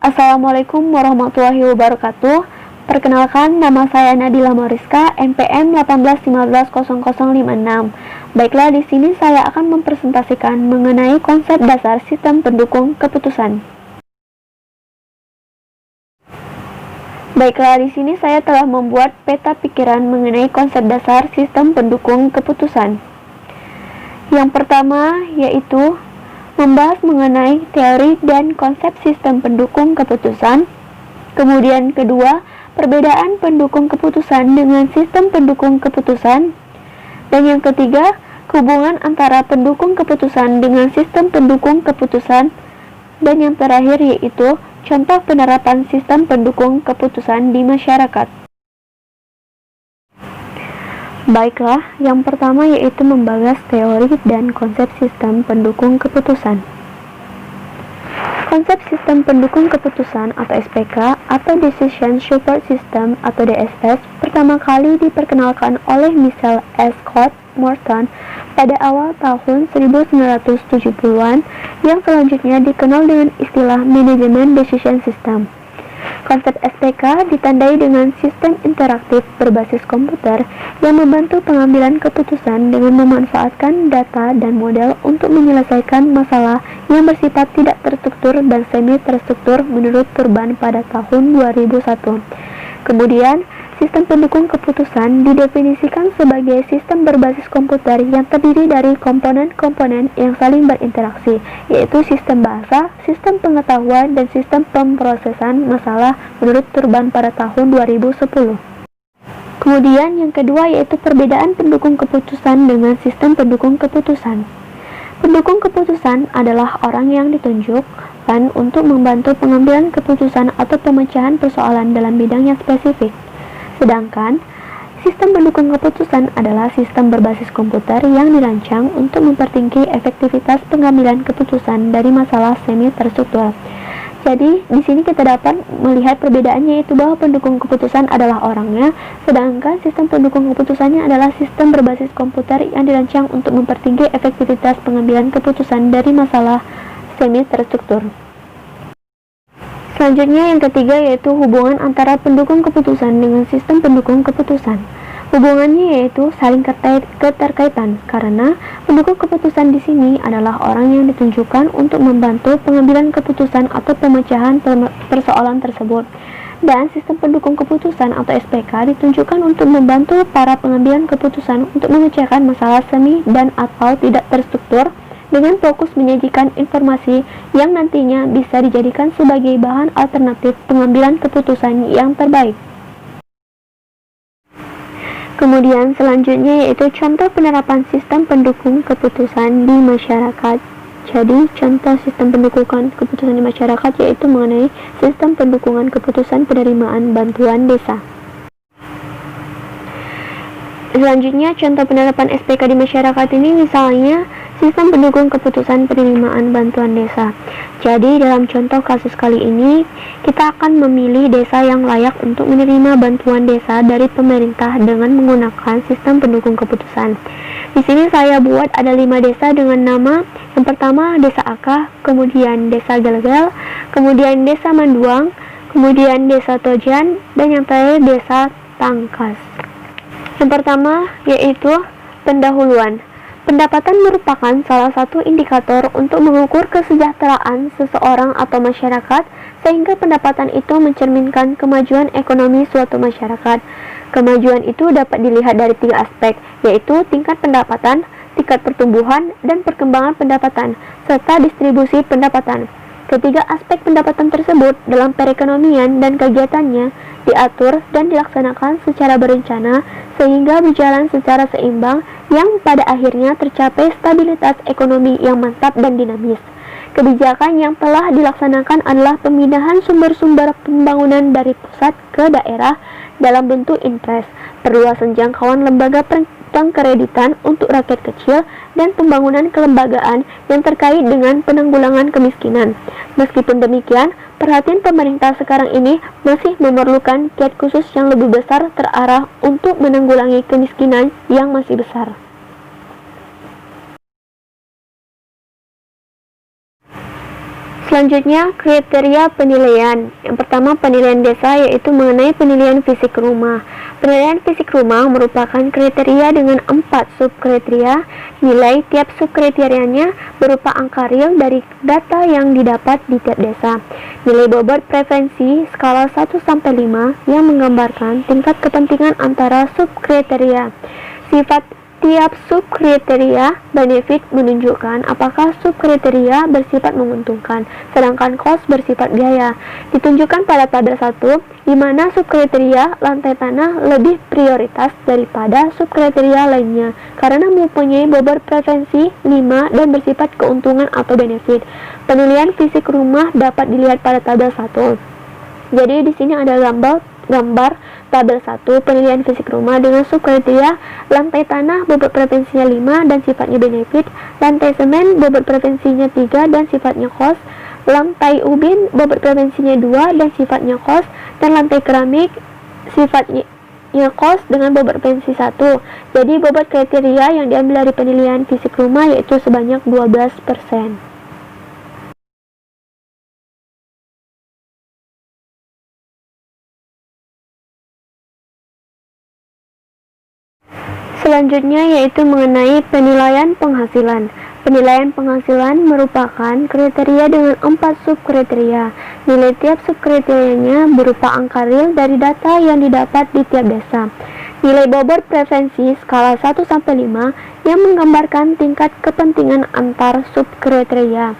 Assalamualaikum warahmatullahi wabarakatuh. Perkenalkan, nama saya Nadila Mariska, NPM 18150056. Baiklah, di sini saya akan mempresentasikan mengenai konsep dasar sistem pendukung keputusan. Baiklah, di sini saya telah membuat peta pikiran mengenai konsep dasar sistem pendukung keputusan. Yang pertama yaitu membahas mengenai teori dan konsep sistem pendukung keputusan. Kemudian kedua, perbedaan pendukung keputusan dengan sistem pendukung keputusan. Dan yang ketiga, hubungan antara pendukung keputusan dengan sistem pendukung keputusan. Dan yang terakhir yaitu contoh penerapan sistem pendukung keputusan di masyarakat. Baiklah, yang pertama yaitu membahas teori dan konsep sistem pendukung keputusan. Konsep sistem pendukung keputusan atau SPK atau Decision Support System atau DSS pertama kali diperkenalkan oleh Michael S. Scott Morton pada awal tahun 1970-an yang selanjutnya dikenal dengan istilah Management Decision System. Konsep SPK ditandai dengan sistem interaktif berbasis komputer yang membantu pengambilan keputusan dengan memanfaatkan data dan model untuk menyelesaikan masalah yang bersifat tidak terstruktur dan semi-terstruktur menurut Turban pada tahun 2001. Kemudian, sistem pendukung keputusan didefinisikan sebagai sistem berbasis komputer yang terdiri dari komponen-komponen yang saling berinteraksi, yaitu sistem bahasa, sistem pengetahuan, dan sistem pemrosesan masalah menurut Turban pada tahun 2010. Kemudian yang kedua yaitu perbedaan pendukung keputusan dengan sistem pendukung keputusan. Pendukung keputusan adalah orang yang ditunjukkan untuk membantu pengambilan keputusan atau pemecahan persoalan dalam bidang yang spesifik. Sedangkan sistem pendukung keputusan adalah sistem berbasis komputer yang dirancang untuk mempertinggi efektivitas pengambilan keputusan dari masalah semi terstruktur. Jadi, di sini kita dapat melihat perbedaannya, yaitu bahwa pendukung keputusan adalah orangnya, sedangkan sistem pendukung keputusannya adalah sistem berbasis komputer yang dirancang untuk mempertinggi efektivitas pengambilan keputusan dari masalah semi terstruktur. Selanjutnya yang ketiga yaitu hubungan antara pendukung keputusan dengan sistem pendukung keputusan. Hubungannya yaitu saling keterkaitan karena pendukung keputusan di sini adalah orang yang ditunjukkan untuk membantu pengambilan keputusan atau pemecahan persoalan tersebut. Dan sistem pendukung keputusan atau SPK ditunjukkan untuk membantu para pengambilan keputusan untuk memecahkan masalah semi dan atau tidak terstruktur dengan fokus menyajikan informasi yang nantinya bisa dijadikan sebagai bahan alternatif pengambilan keputusan yang terbaik. Kemudian selanjutnya yaitu contoh penerapan sistem pendukung keputusan di masyarakat. Jadi contoh sistem pendukungan keputusan di masyarakat yaitu mengenai sistem pendukungan keputusan penerimaan bantuan desa. Selanjutnya contoh penerapan SPK di masyarakat ini misalnya sistem pendukung keputusan penerimaan bantuan desa. Jadi dalam contoh kasus kali ini kita akan memilih desa yang layak untuk menerima bantuan desa dari pemerintah dengan menggunakan sistem pendukung keputusan. Di sini saya buat ada 5 desa dengan nama. Yang pertama Desa Aka, kemudian Desa Gelgel, kemudian Desa Manduang, kemudian Desa Tojan, dan yang terakhir Desa Tangkas. Yang pertama yaitu pendahuluan. Pendapatan merupakan salah satu indikator untuk mengukur kesejahteraan seseorang atau masyarakat, sehingga pendapatan itu mencerminkan kemajuan ekonomi suatu masyarakat. Kemajuan itu dapat dilihat dari 3 aspek, yaitu tingkat pendapatan, tingkat pertumbuhan, dan perkembangan pendapatan, serta distribusi pendapatan. Ketiga aspek pendapatan tersebut dalam perekonomian dan kegiatannya diatur dan dilaksanakan secara berencana sehingga berjalan secara seimbang yang pada akhirnya tercapai stabilitas ekonomi yang mantap dan dinamis. Kebijakan yang telah dilaksanakan adalah pemindahan sumber-sumber pembangunan dari pusat ke daerah dalam bentuk impres, perluasan jangkauan lembaga pengkreditan untuk rakyat kecil, dan pembangunan kelembagaan yang terkait dengan penanggulangan kemiskinan. Meskipun demikian, perhatian pemerintah sekarang ini masih memerlukan giat khusus yang lebih besar terarah untuk menanggulangi kemiskinan yang masih besar. Selanjutnya, kriteria penilaian. Yang pertama, penilaian desa, yaitu mengenai penilaian fisik rumah. Penilaian fisik rumah merupakan kriteria dengan 4 subkriteria. Nilai tiap subkriterianya berupa angka real dari data yang didapat di tiap desa. Nilai bobot preferensi skala 1-5 yang menggambarkan tingkat kepentingan antara subkriteria. Sifat tiap subkriteria. Benefit menunjukkan apakah subkriteria bersifat menguntungkan, sedangkan cost bersifat biaya. Ditunjukkan pada tabel 1, di mana subkriteria lantai tanah lebih prioritas daripada subkriteria lainnya karena mempunyai bobot preferensi 5 dan bersifat keuntungan atau benefit. Penilaian fisik rumah dapat dilihat pada tabel 1. Jadi di sini ada gambar tabel 1 penilaian fisik rumah dengan subkriteria lantai tanah bobot preferensinya 5 dan sifatnya benefit, lantai semen bobot preferensinya 3 dan sifatnya cost, lantai ubin bobot preferensinya 2 dan sifatnya cost, dan lantai keramik sifatnya cost dengan bobot preferensi 1. Jadi bobot kriteria yang diambil dari penilaian fisik rumah yaitu sebanyak 12%. Selanjutnya yaitu mengenai penilaian penghasilan. Penilaian penghasilan merupakan kriteria dengan 4 subkriteria. Nilai tiap subkriterianya berupa angka real dari data yang didapat di tiap desa. Nilai bobot preferensi skala 1-5 yang menggambarkan tingkat kepentingan antar subkriteria.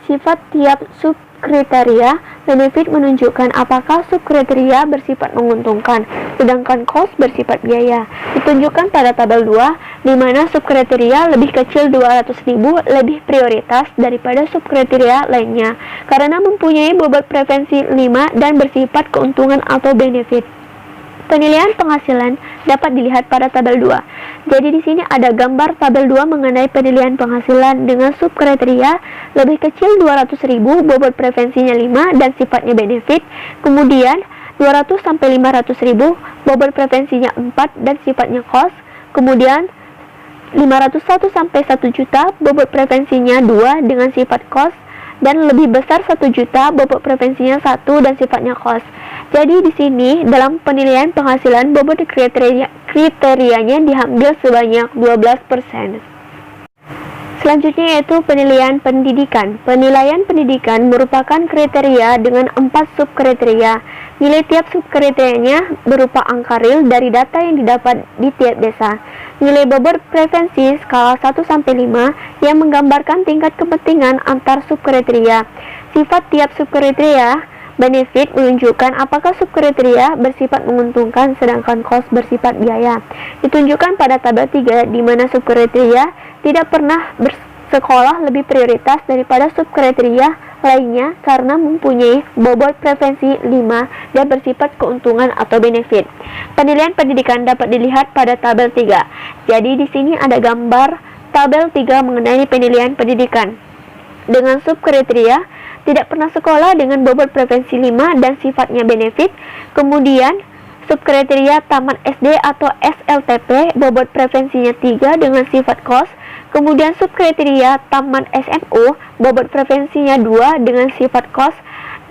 Sifat tiap subkriteria. Benefit menunjukkan apakah subkriteria bersifat menguntungkan, sedangkan cost bersifat biaya. Ditunjukkan pada tabel 2, di mana subkriteria lebih kecil 200.000 lebih prioritas daripada subkriteria lainnya, karena mempunyai bobot preferensi 5 dan bersifat keuntungan atau benefit. Penilaian penghasilan dapat dilihat pada tabel 2. Jadi di sini ada gambar tabel 2 mengenai penilaian penghasilan dengan subkriteria lebih kecil 200.000, bobot preferensinya 5 dan sifatnya benefit. Kemudian 200-500.000, bobot preferensinya 4 dan sifatnya cost. Kemudian 501-1 juta, bobot preferensinya 2 dengan sifat cost, dan lebih besar 1 juta, bobot preferensinya 1 dan sifatnya cost. Jadi di sini dalam penilaian penghasilan bobot kriterianya diambil sebanyak 12%. Selanjutnya yaitu penilaian pendidikan. Penilaian pendidikan merupakan kriteria dengan 4 subkriteria. Nilai tiap subkriterianya berupa angka real dari data yang didapat di tiap desa. Nilai bobot preferensi skala 1-5 yang menggambarkan tingkat kepentingan antar subkriteria. Sifat tiap subkriteria. Benefit menunjukkan apakah subkriteria bersifat menguntungkan sedangkan cost bersifat biaya. Ditunjukkan pada tabel 3 di mana subkriteria tidak pernah bersekolah lebih prioritas daripada subkriteria lainnya karena mempunyai bobot preferensi 5 dan bersifat keuntungan atau benefit. Penilaian pendidikan dapat dilihat pada tabel 3. Jadi di sini ada gambar tabel 3 mengenai penilaian pendidikan. Dengan subkriteria tidak pernah sekolah dengan bobot preferensi 5 dan sifatnya benefit. Kemudian subkriteria tamat SD atau SLTP, bobot preferensinya 3 dengan sifat cost. Kemudian subkriteria tamat SMU, bobot preferensinya 2 dengan sifat cost.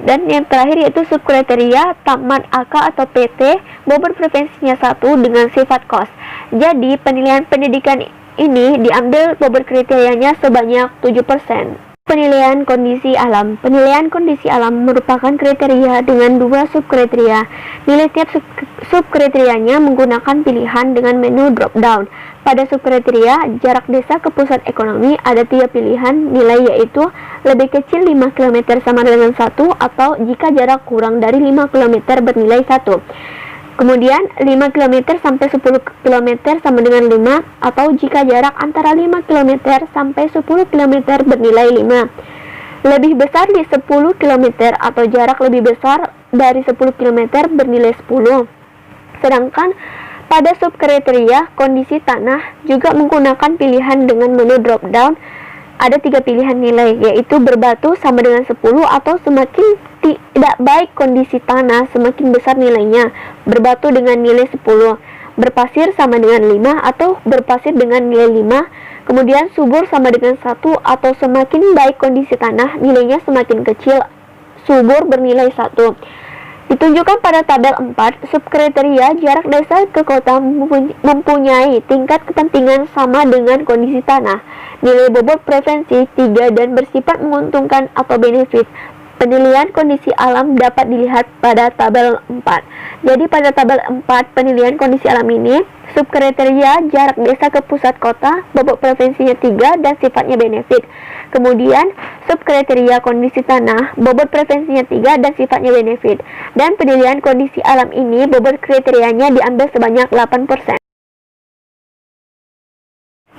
Dan yang terakhir yaitu subkriteria tamat AK atau PT, bobot preferensinya 1 dengan sifat cost. Jadi penilaian pendidikan ini diambil bobot kriterianya sebanyak 7%. Penilaian kondisi alam. Penilaian kondisi alam merupakan kriteria dengan 2 subkriteria. Nilai tiap subkriterianya menggunakan pilihan dengan menu drop down. Pada subkriteria jarak desa ke pusat ekonomi ada 3 pilihan nilai, yaitu lebih kecil 5 km sama dengan 1, atau jika jarak kurang dari 5 km bernilai 1. Kemudian 5 km sampai 10 km sama dengan 5, atau jika jarak antara 5 km sampai 10 km bernilai 5. Lebih besar di 10 km atau jarak lebih besar dari 10 km bernilai 10. Sedangkan pada subkriteria kondisi tanah juga menggunakan pilihan dengan menu drop down. Ada 3 pilihan nilai, yaitu berbatu sama dengan 10, atau semakin tidak baik kondisi tanah semakin besar nilainya, berbatu dengan nilai 10, berpasir sama dengan 5, atau berpasir dengan nilai 5. Kemudian subur sama dengan 1 atau semakin baik kondisi tanah, nilainya semakin kecil. Subur bernilai 1. Ditunjukkan pada tabel 4, subkriteria jarak desa ke kota mempunyai tingkat kepentingan sama dengan kondisi tanah. Nilai bobot preferensi 3 dan bersifat menguntungkan atau benefit. Penilaian kondisi alam dapat dilihat pada tabel 4. Jadi pada tabel 4 penilaian kondisi alam ini, subkriteria jarak desa ke pusat kota, bobot preferensinya 3 dan sifatnya benefit. Kemudian subkriteria kondisi tanah, bobot preferensinya 3 dan sifatnya benefit. Dan penilaian kondisi alam ini, bobot kriterianya diambil sebanyak 8%.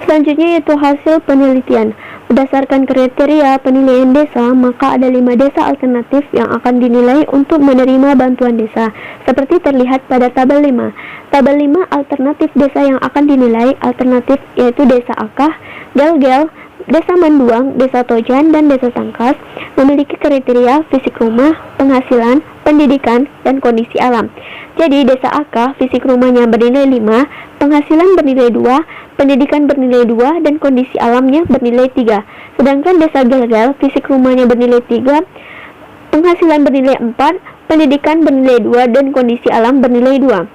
Selanjutnya yaitu hasil penelitian. Berdasarkan kriteria penilaian desa, maka ada 5 desa alternatif yang akan dinilai untuk menerima bantuan desa, seperti terlihat pada tabel 5. Tabel 5 alternatif desa yang akan dinilai alternatif yaitu Desa Akah, Gel-Gel, Desa Manduang, Desa Tojan, dan Desa Tangkas memiliki kriteria fisik rumah, penghasilan, pendidikan, dan kondisi alam. Jadi Desa Akah fisik rumahnya bernilai 5, penghasilan bernilai 2, pendidikan bernilai 2, dan kondisi alamnya bernilai 3. Sedangkan Desa Gel-Gel fisik rumahnya bernilai 3, penghasilan bernilai 4, pendidikan bernilai 2, dan kondisi alam bernilai 2.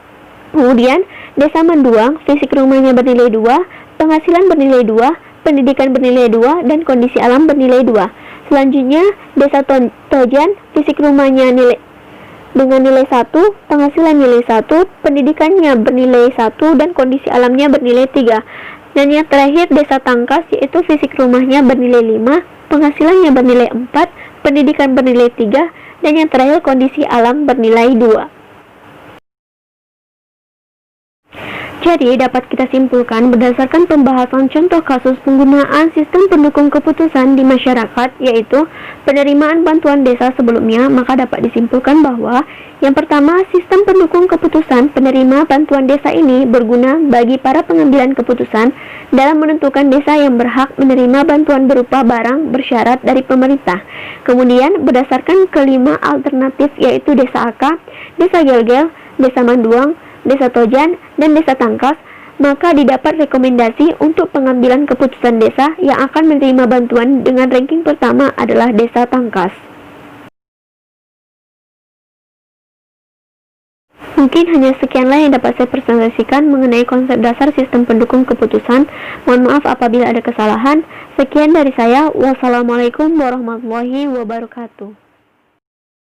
Kemudian Desa Manduang fisik rumahnya bernilai 2, penghasilan bernilai 2, pendidikan bernilai 2, dan kondisi alam bernilai 2. Selanjutnya Desa Tojan fisik rumahnya dengan nilai 1, penghasilan nilai 1, pendidikannya bernilai 1, dan kondisi alamnya bernilai 3. Dan yang terakhir Desa Tangkas yaitu fisik rumahnya bernilai 5, penghasilannya bernilai 4, pendidikan bernilai 3, dan yang terakhir kondisi alam bernilai 2. Jadi, dapat kita simpulkan berdasarkan pembahasan contoh kasus penggunaan sistem pendukung keputusan di masyarakat, yaitu penerimaan bantuan desa sebelumnya, maka dapat disimpulkan bahwa yang pertama, sistem pendukung keputusan penerima bantuan desa ini berguna bagi para pengambilan keputusan dalam menentukan desa yang berhak menerima bantuan berupa barang bersyarat dari pemerintah. Kemudian, berdasarkan kelima alternatif yaitu Desa Akah, Desa Gel-Gel, Desa Manduang, Desa Tojan, dan Desa Tangkas, maka didapat rekomendasi untuk pengambilan keputusan desa yang akan menerima bantuan dengan ranking pertama adalah Desa Tangkas. Mungkin hanya sekianlah yang dapat saya presentasikan mengenai konsep dasar sistem pendukung keputusan. Mohon maaf apabila ada kesalahan. Sekian dari saya. Wassalamualaikum warahmatullahi wabarakatuh.